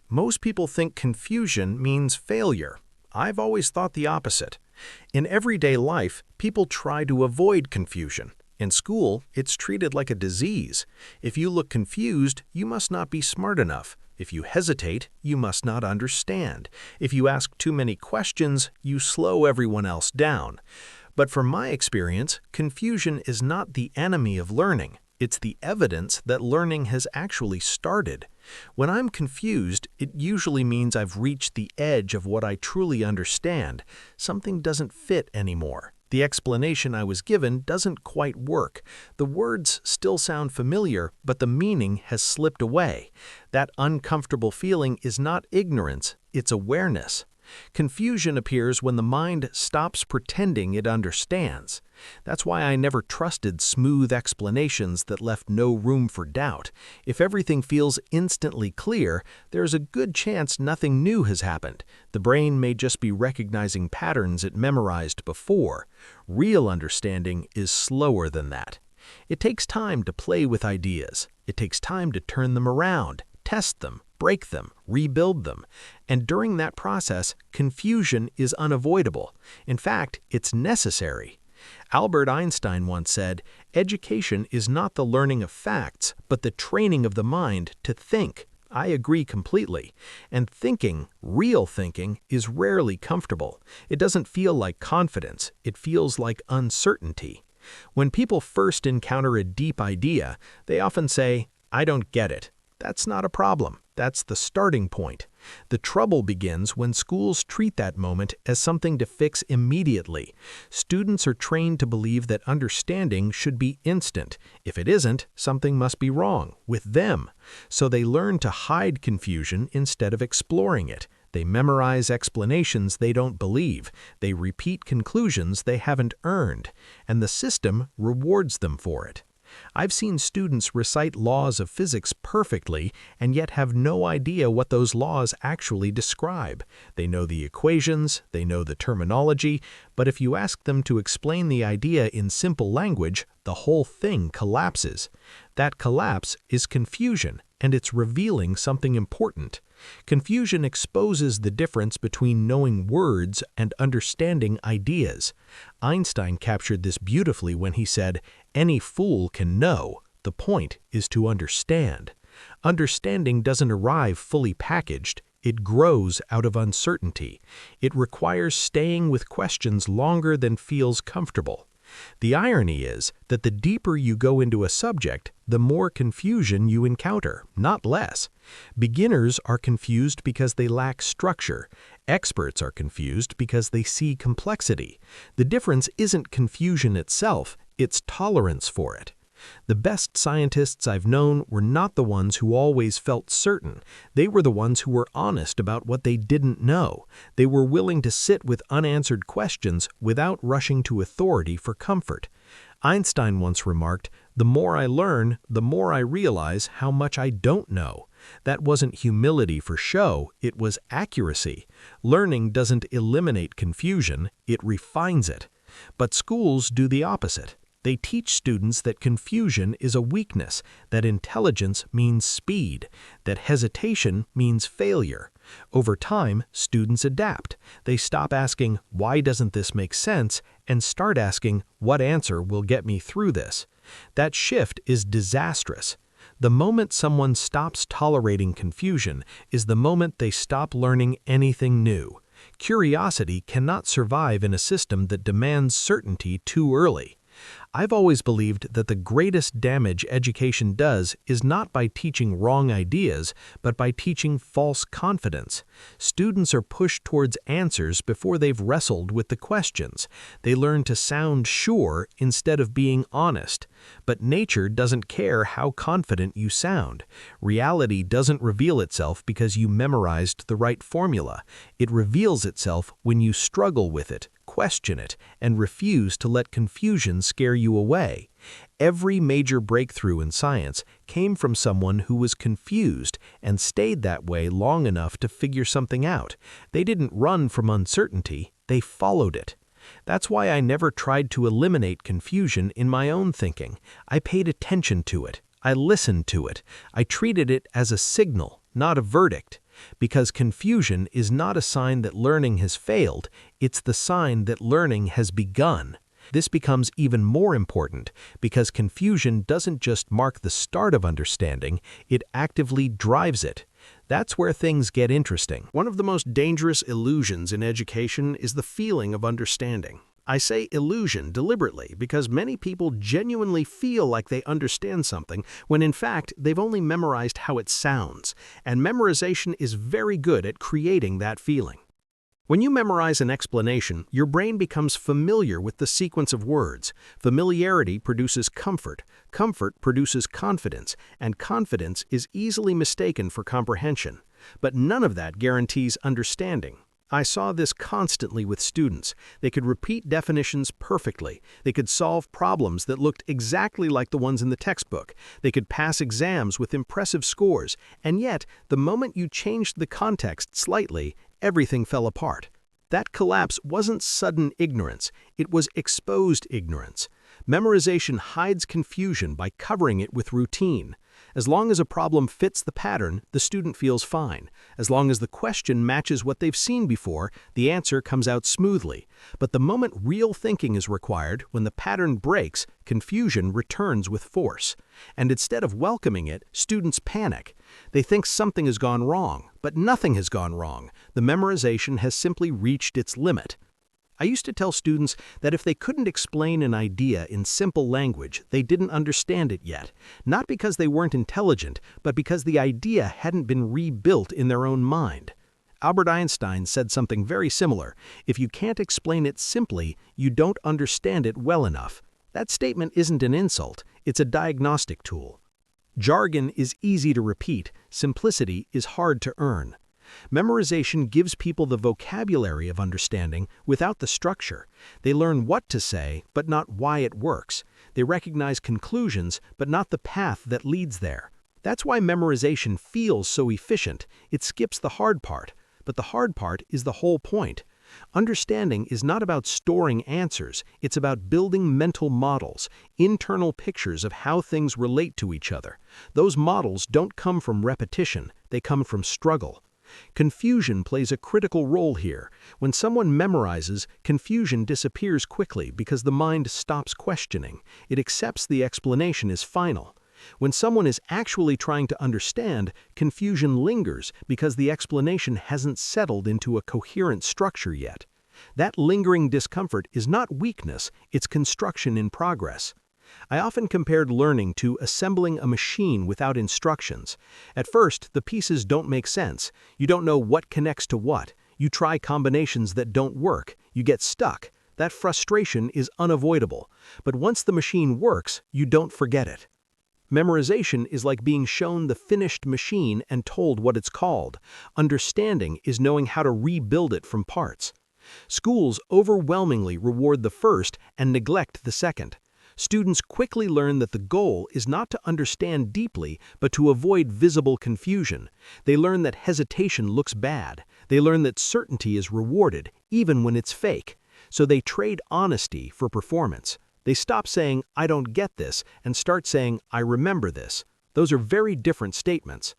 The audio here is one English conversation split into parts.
Most people think confusion means failure. I've always thought the opposite. In everyday life, people try to avoid confusion. In school, it's treated like a disease. If you look confused, you must not be smart enough. If you hesitate, you must not understand. If you ask too many questions, you slow everyone else down. But from my experience, confusion is not the enemy of learning. It's the evidence that learning has actually started. When I'm confused, it usually means I've reached the edge of what I truly understand. Something doesn't fit anymore. The explanation I was given doesn't quite work. The words still sound familiar, but the meaning has slipped away. That uncomfortable feeling is not ignorance, it's awareness. Confusion appears when the mind stops pretending it understands. That's why I never trusted smooth explanations that left no room for doubt. If everything feels instantly clear, there's a good chance nothing new has happened. The brain may just be recognizing patterns it memorized before. Real understanding is slower than that. It takes time to play with ideas. It takes time to turn them around, test them, break them, rebuild them. And during that process, confusion is unavoidable. In fact, it's necessary. Albert Einstein once said, "Education is not the learning of facts, but the training of the mind to think." I agree completely. And thinking, real thinking, is rarely comfortable. It doesn't feel like confidence. It feels like uncertainty. When people first encounter a deep idea, they often say, "I don't get it." That's not a problem. That's the starting point. The trouble begins when schools treat that moment as something to fix immediately. Students are trained to believe that understanding should be instant. If it isn't, something must be wrong with them. So they learn to hide confusion instead of exploring it. They memorize explanations they don't believe. They repeat conclusions they haven't earned. And the system rewards them for it. I've seen students recite laws of physics perfectly and yet have no idea what those laws actually describe. They know the equations, they know the terminology, but if you ask them to explain the idea in simple language, the whole thing collapses. That collapse is confusion, and it's revealing something important. Confusion exposes the difference between knowing words and understanding ideas. Einstein captured this beautifully when he said, "Any fool can know. The point is to understand." Understanding doesn't arrive fully packaged. It grows out of uncertainty. It requires staying with questions longer than feels comfortable. The irony is that the deeper you go into a subject, the more confusion you encounter, not less. Beginners are confused because they lack structure. Experts are confused because they see complexity. The difference isn't confusion itself, it's tolerance for it. The best scientists I've known were not the ones who always felt certain. They were the ones who were honest about what they didn't know. They were willing to sit with unanswered questions without rushing to authority for comfort. Einstein once remarked, "The more I learn, the more I realize how much I don't know." That wasn't humility for show, it was accuracy. Learning doesn't eliminate confusion, it refines it. But schools do the opposite. They teach students that confusion is a weakness, that intelligence means speed, that hesitation means failure. Over time, students adapt. They stop asking, "Why doesn't this make sense?" and start asking, "What answer will get me through this?" That shift is disastrous. The moment someone stops tolerating confusion is the moment they stop learning anything new. Curiosity cannot survive in a system that demands certainty too early. I've always believed that the greatest damage education does is not by teaching wrong ideas, but by teaching false confidence. Students are pushed towards answers before they've wrestled with the questions. They learn to sound sure instead of being honest. But nature doesn't care how confident you sound. Reality doesn't reveal itself because you memorized the right formula. It reveals itself when you struggle with it, question it, and refuse to let confusion scare you away. Every major breakthrough in science came from someone who was confused and stayed that way long enough to figure something out. They didn't run from uncertainty, they followed it. That's why I never tried to eliminate confusion in my own thinking. I paid attention to it. I listened to it. I treated it as a signal, not a verdict. Because confusion is not a sign that learning has failed, it's the sign that learning has begun. This becomes even more important because confusion doesn't just mark the start of understanding, it actively drives it. That's where things get interesting. One of the most dangerous illusions in education is the feeling of understanding. I say illusion deliberately because many people genuinely feel like they understand something when in fact they've only memorized how it sounds, and memorization is very good at creating that feeling. When you memorize an explanation, your brain becomes familiar with the sequence of words. Familiarity produces comfort, comfort produces confidence, and confidence is easily mistaken for comprehension. But none of that guarantees understanding. I saw this constantly with students. They could repeat definitions perfectly. They could solve problems that looked exactly like the ones in the textbook. They could pass exams with impressive scores. And yet, the moment you changed the context slightly, everything fell apart. That collapse wasn't sudden ignorance, it was exposed ignorance. Memorization hides confusion by covering it with routine. As long as a problem fits the pattern, the student feels fine. As long as the question matches what they've seen before, the answer comes out smoothly. But the moment real thinking is required, when the pattern breaks, confusion returns with force. And instead of welcoming it, students panic. They think something has gone wrong, but nothing has gone wrong. The memorization has simply reached its limit. I used to tell students that if they couldn't explain an idea in simple language, they didn't understand it yet. Not because they weren't intelligent, but because the idea hadn't been rebuilt in their own mind. Albert Einstein said something very similar. If you can't explain it simply, you don't understand it well enough. That statement isn't an insult, it's a diagnostic tool. Jargon is easy to repeat, simplicity is hard to earn. Memorization gives people the vocabulary of understanding without the structure. They learn what to say, but not why it works. They recognize conclusions, but not the path that leads there. That's why memorization feels so efficient. It skips the hard part. But the hard part is the whole point. Understanding is not about storing answers, it's about building mental models, internal pictures of how things relate to each other. Those models don't come from repetition, they come from struggle. Confusion plays a critical role here. When someone memorizes, confusion disappears quickly because the mind stops questioning. It accepts the explanation as final. When someone is actually trying to understand, confusion lingers because the explanation hasn't settled into a coherent structure yet. That lingering discomfort is not weakness, it's construction in progress. I often compared learning to assembling a machine without instructions. At first, the pieces don't make sense. You don't know what connects to what. You try combinations that don't work. You get stuck. That frustration is unavoidable. But once the machine works, you don't forget it. Memorization is like being shown the finished machine and told what it's called. Understanding is knowing how to rebuild it from parts. Schools overwhelmingly reward the first and neglect the second. Students quickly learn that the goal is not to understand deeply, but to avoid visible confusion. They learn that hesitation looks bad. They learn that certainty is rewarded, even when it's fake. So they trade honesty for performance. They stop saying, "I don't get this," and start saying, "I remember this." Those are very different statements.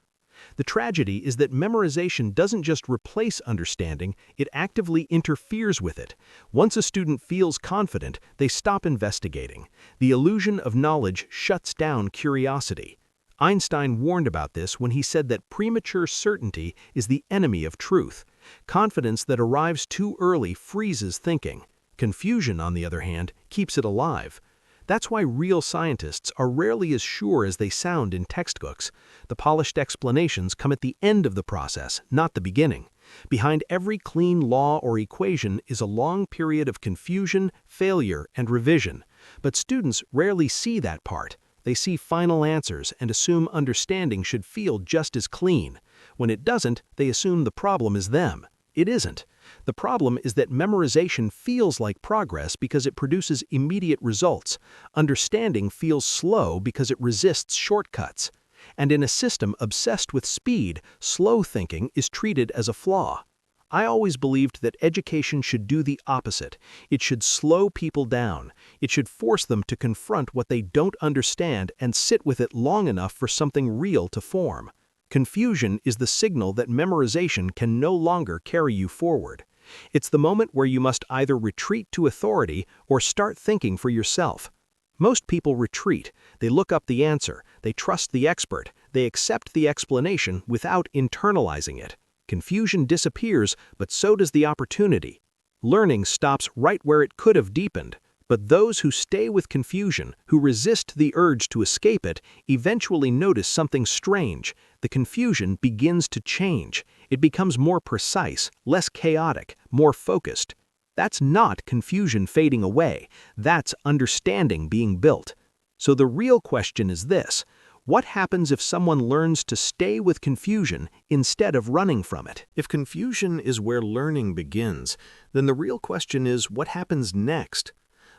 The tragedy is that memorization doesn't just replace understanding, it actively interferes with it. Once a student feels confident, they stop investigating. The illusion of knowledge shuts down curiosity. Einstein warned about this when he said that premature certainty is the enemy of truth. Confidence that arrives too early freezes thinking. Confusion, on the other hand, keeps it alive. That's why real scientists are rarely as sure as they sound in textbooks. The polished explanations come at the end of the process, not the beginning. Behind every clean law or equation is a long period of confusion, failure, and revision. But students rarely see that part. They see final answers and assume understanding should feel just as clean. When it doesn't, they assume the problem is them. It isn't. The problem is that memorization feels like progress because it produces immediate results. Understanding feels slow because it resists shortcuts. And in a system obsessed with speed, slow thinking is treated as a flaw. I always believed that education should do the opposite. It should slow people down. It should force them to confront what they don't understand and sit with it long enough for something real to form. Confusion is the signal that memorization can no longer carry you forward. It's the moment where you must either retreat to authority or start thinking for yourself. Most people retreat. They look up the answer, they trust the expert, they accept the explanation without internalizing it. Confusion disappears, but so does the opportunity. Learning stops right where it could have deepened. But those who stay with confusion, who resist the urge to escape it, eventually notice something strange. The confusion begins to change. It becomes more precise, less chaotic, more focused. That's not confusion fading away. That's understanding being built. So the real question is this: what happens if someone learns to stay with confusion instead of running from it? If confusion is where learning begins, then the real question is what happens next?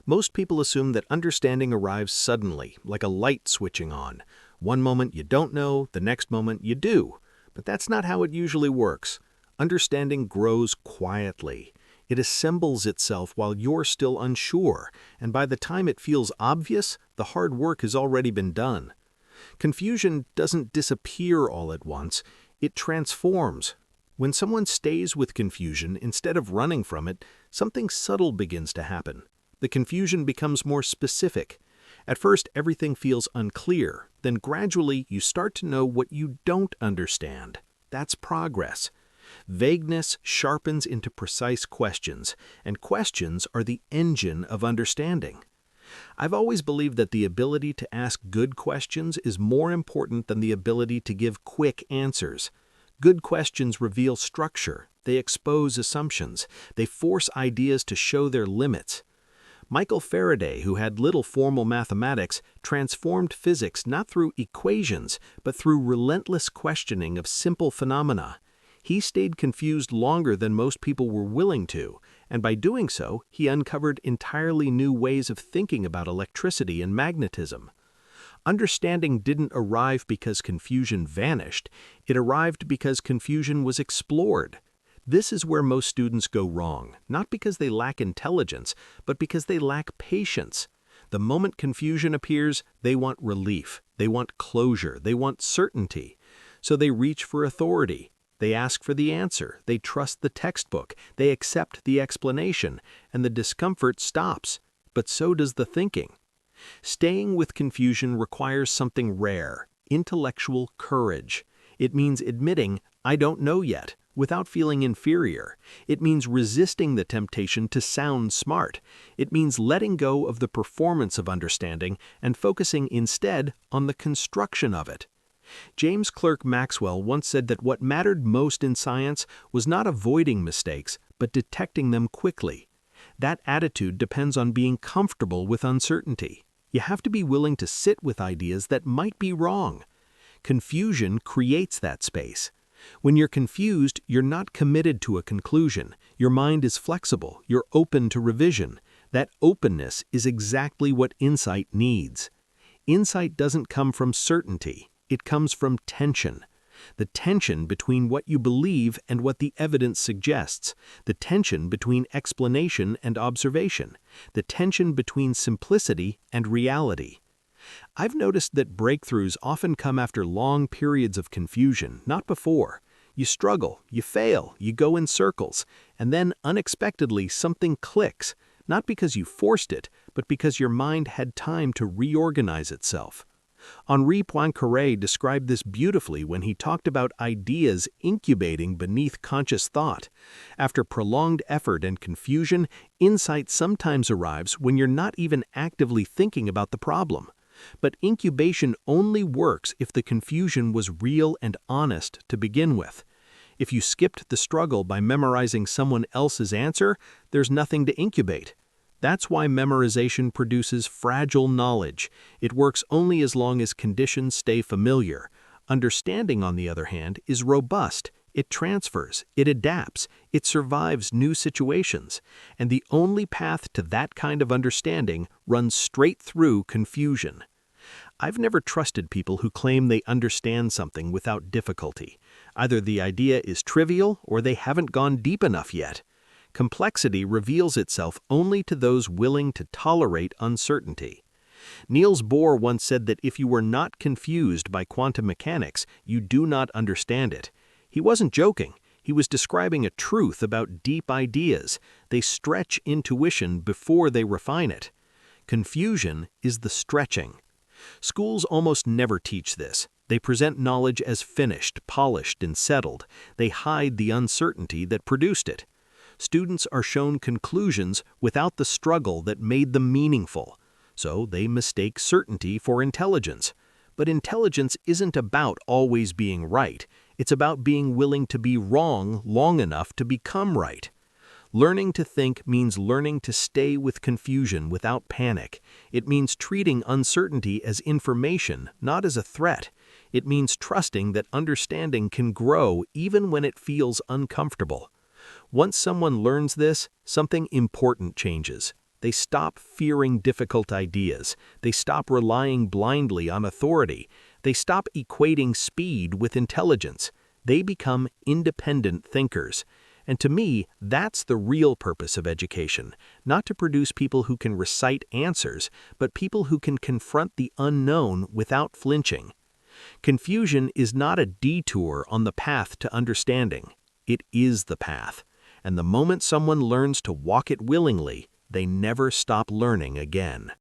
Most people assume that understanding arrives suddenly, like a light switching on. One moment you don't know, the next moment you do. But that's not how it usually works. Understanding grows quietly. It assembles itself while you're still unsure, and by the time it feels obvious, the hard work has already been done. Confusion doesn't disappear all at once, it transforms. When someone stays with confusion instead of running from it, something subtle begins to happen. The confusion becomes more specific. At first, everything feels unclear. Then gradually, you start to know what you don't understand. That's progress. Vagueness sharpens into precise questions, and questions are the engine of understanding. I've always believed that the ability to ask good questions is more important than the ability to give quick answers. Good questions reveal structure. They expose assumptions. They force ideas to show their limits. Michael Faraday, who had little formal mathematics, transformed physics not through equations, but through relentless questioning of simple phenomena. He stayed confused longer than most people were willing to, and by doing so, he uncovered entirely new ways of thinking about electricity and magnetism. Understanding didn't arrive because confusion vanished, it arrived because confusion was explored. This is where most students go wrong, not because they lack intelligence, but because they lack patience. The moment confusion appears, they want relief, they want closure, they want certainty. So they reach for authority. They ask for the answer, they trust the textbook, they accept the explanation, and the discomfort stops. But so does the thinking. Staying with confusion requires something rare: intellectual courage. It means admitting, "I don't know yet," without feeling inferior. It means resisting the temptation to sound smart. It means letting go of the performance of understanding and focusing instead on the construction of it. James Clerk Maxwell once said that what mattered most in science was not avoiding mistakes, but detecting them quickly. That attitude depends on being comfortable with uncertainty. You have to be willing to sit with ideas that might be wrong. Confusion creates that space. When you're confused, you're not committed to a conclusion. Your mind is flexible. You're open to revision. That openness is exactly what insight needs. Insight doesn't come from certainty. It comes from tension. The tension between what you believe and what the evidence suggests. The tension between explanation and observation. The tension between simplicity and reality. I've noticed that breakthroughs often come after long periods of confusion, not before. You struggle, you fail, you go in circles, and then unexpectedly something clicks, not because you forced it, but because your mind had time to reorganize itself. Henri Poincaré described this beautifully when he talked about ideas incubating beneath conscious thought. After prolonged effort and confusion, insight sometimes arrives when you're not even actively thinking about the problem. But incubation only works if the confusion was real and honest to begin with. If you skipped the struggle by memorizing someone else's answer, there's nothing to incubate. That's why memorization produces fragile knowledge. It works only as long as conditions stay familiar. Understanding, on the other hand, is robust. It transfers, it adapts, it survives new situations. And the only path to that kind of understanding runs straight through confusion. I've never trusted people who claim they understand something without difficulty. Either the idea is trivial or they haven't gone deep enough yet. Complexity reveals itself only to those willing to tolerate uncertainty. Niels Bohr once said that if you were not confused by quantum mechanics, you do not understand it. He wasn't joking. He was describing a truth about deep ideas. They stretch intuition before they refine it. Confusion is the stretching. Schools almost never teach this. They present knowledge as finished, polished, and settled. They hide the uncertainty that produced it. Students are shown conclusions without the struggle that made them meaningful. So they mistake certainty for intelligence. But intelligence isn't about always being right. It's about being willing to be wrong long enough to become right. Learning to think means learning to stay with confusion without panic. It means treating uncertainty as information, not as a threat. It means trusting that understanding can grow even when it feels uncomfortable. Once someone learns this, something important changes. They stop fearing difficult ideas. They stop relying blindly on authority. They stop equating speed with intelligence. They become independent thinkers. And to me, that's the real purpose of education, not to produce people who can recite answers, but people who can confront the unknown without flinching. Confusion is not a detour on the path to understanding. It is the path. And the moment someone learns to walk it willingly, they never stop learning again.